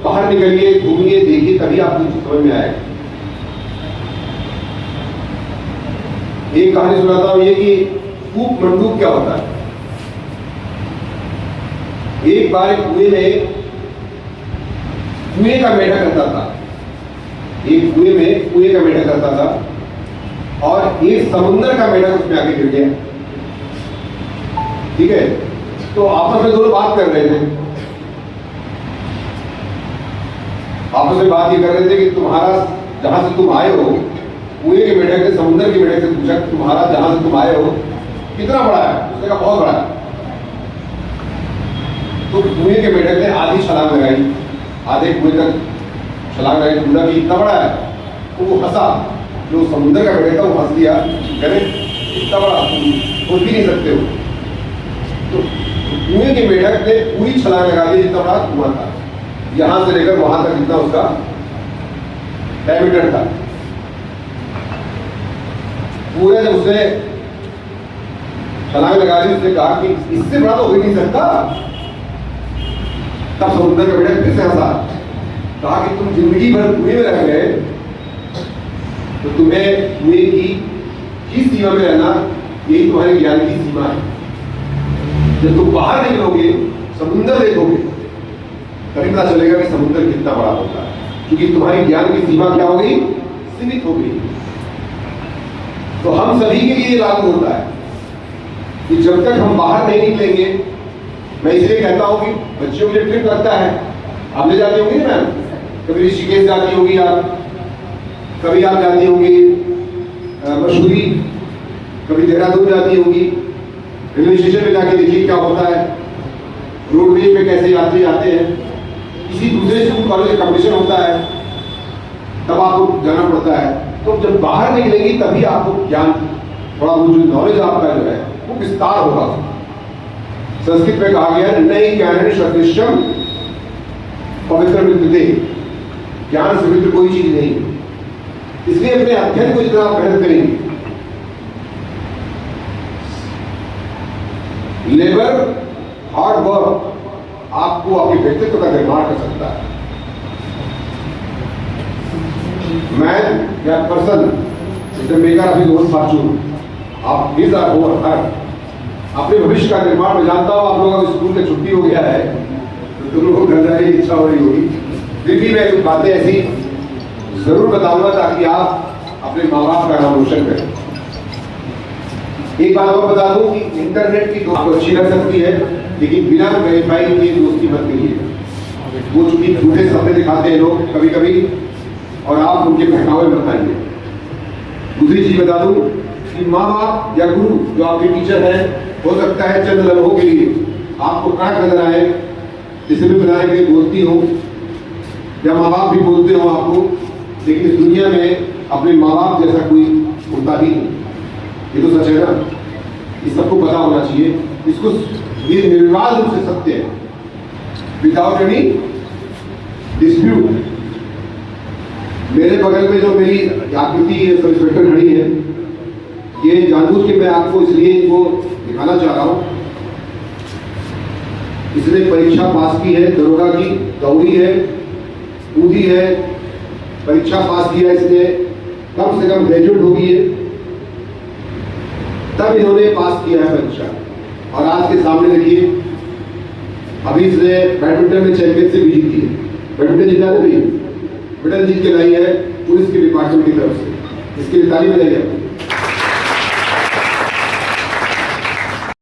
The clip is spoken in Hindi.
बाहर निकलिए, घूमिए, देखिए, तभी आपको समझ में आएगा। एक कहानी सुनाता हूं ये कि कूप मंडूक क्या होता है। एक बार एक कुएं में कुएं का मेढक करता था। एक कुएं में कुएं का मेढक करता था और एक समुद्र का मेढक उसमें आके गिर गया। ठीक है, तो आपस में दोनों बात कर रहे थे। आपस में बात ये कर रहे थे कि तुम्हारा जहां से तुम आए हो, कुएं के मेढक ने समुद्र के मेढक से पूछा तुम्हारा जहां से तुम आए हो कितना बड़ा है। उसने कहा बहुत बड़ा है। तो कुएं के मेढक ने आधी छलांग लगाई, आधे कुएं तक छलांग लगाई, पूछा कि इतना बड़ा है। तो वो हंसा, जो समुद्र का मेढक था वो हंस दिया, कहने इतना बड़ा तुम सोच भी नहीं सकते हो। तो कुएं के मेढक ने पूरी छलांग लगा दी जितना बड़ा कुआं था, यहां से लेकर वहां तक जितना उसका डायमीटर था। पूरे जब उसने छलांग लगा दी, उसने कहा कि इससे बड़ा तो हो ही नहीं सकता। तब समुद्र का मेढक फिर से हंसा, कहा कि तुम जिंदगी भर कुएं में रह गए तो तुम्हें कुएं की सीमा में रहना, यही तुम्हारे ज्ञान की सीमा है। जब तुम बाहर निकलोगे, समुद्र देखोगे, तभी पता चलेगा कि समुद्र कितना बड़ा होता है, क्योंकि तुम्हारी ज्ञान की सीमा क्या हो गई, सीमित हो गई। तो हम सभी के लिए लागू होता है कि जब तक हम बाहर नहीं निकलेंगे, मैं इसलिए कहता हूं कि बच्चों के लिए ट्रिप लगता है। आप ले जाती होंगी मैम, कभी ऋषिकेश जाती होगी आप, कभी आप जाती होंगी मसूरी, कभी देहरादून जाती होगी। रेलवे स्टेशन पे जाके देखिए क्या होता है, रोडवेज पे कैसे यात्री आते हैं। किसी दूसरे स्कूल कॉलेज का कंपटीशन होता है, तब आपको जाना पड़ता है। तो जब बाहर निकलेंगी तभी आपको ज्ञान, थोड़ा वो जो नॉलेज आपका जो है वो विस्तार होगा। संस्कृत में कहा गया नई ज्ञान सदृश्यम पवित्र विद्यते, ज्ञान से पवित्र कोई चीज नहीं। इसलिए अपने अध्ययन को जितना आप मेहनत करेंगे, लेबर हार्ड वर्क आपको आपके व्यक्तित्व का निर्माण कर सकता है। मैन या person is the maker of his own Fortune. आप हिज आर ओवर हर, अपने भविष्य का निर्माण में जानता हूं। आप लोगों का स्कूल में छुट्टी हो गया है तो तुम लोगों को घर जाने की इच्छा हो रही होगी, फिर भी मैं कुछ बातें ऐसी जरूर बताऊंगा ताकि आप अपने माँ बाप का नाम रोशन करें। एक बात और बता दूं कि इंटरनेट की दोस्ती अच्छी रह सकती है, लेकिन बिना वेरीफाई की दोस्ती मत करिए। वो चूंकि झूठे सपने दिखाते हैं लोग कभी कभी, और आप उनके बहकावे मत आइए। दूसरी चीज बता दूं कि माँ बाप या गुरु जो आपके टीचर हैं, हो सकता है चंद लम्हों के लिए आपको कड़क नजर आए, जिसे भी बनाने के लिए बोलती हो, या माँ बाप भी बोलते हो आपको, लेकिन इस दुनिया में अपने माँ बाप जैसा कोई होता ही नहीं। ये तो सच है ना, ये सबको पता होना चाहिए। इसको ये निर्विवाद रूप से सत्य है, विदाउट एनी डिस्प्यूट। मेरे बगल में जो मेरी आकृति सब इंस्पेक्टर खड़ी है, ये जानबूझ के मैं आपको इसलिए इनको दिखाना चाह रहा हूं। इसने परीक्षा पास की है, दरोगा की, दौड़ी है, कूदी है, परीक्षा पास किया इसने, कम से कम ग्रेजुएट हो गई है, तब इन्होंने पास किया है परीक्षा। और आज के सामने देखिए, अभी इसने बैडमिंटन में चैंपियनशिप भी जीती है। बैडमिंटन जीता है, मेडल जीत के लाई है पुलिस के डिपार्टमेंट की तरफ से। इसके लिए ताली बजाइए।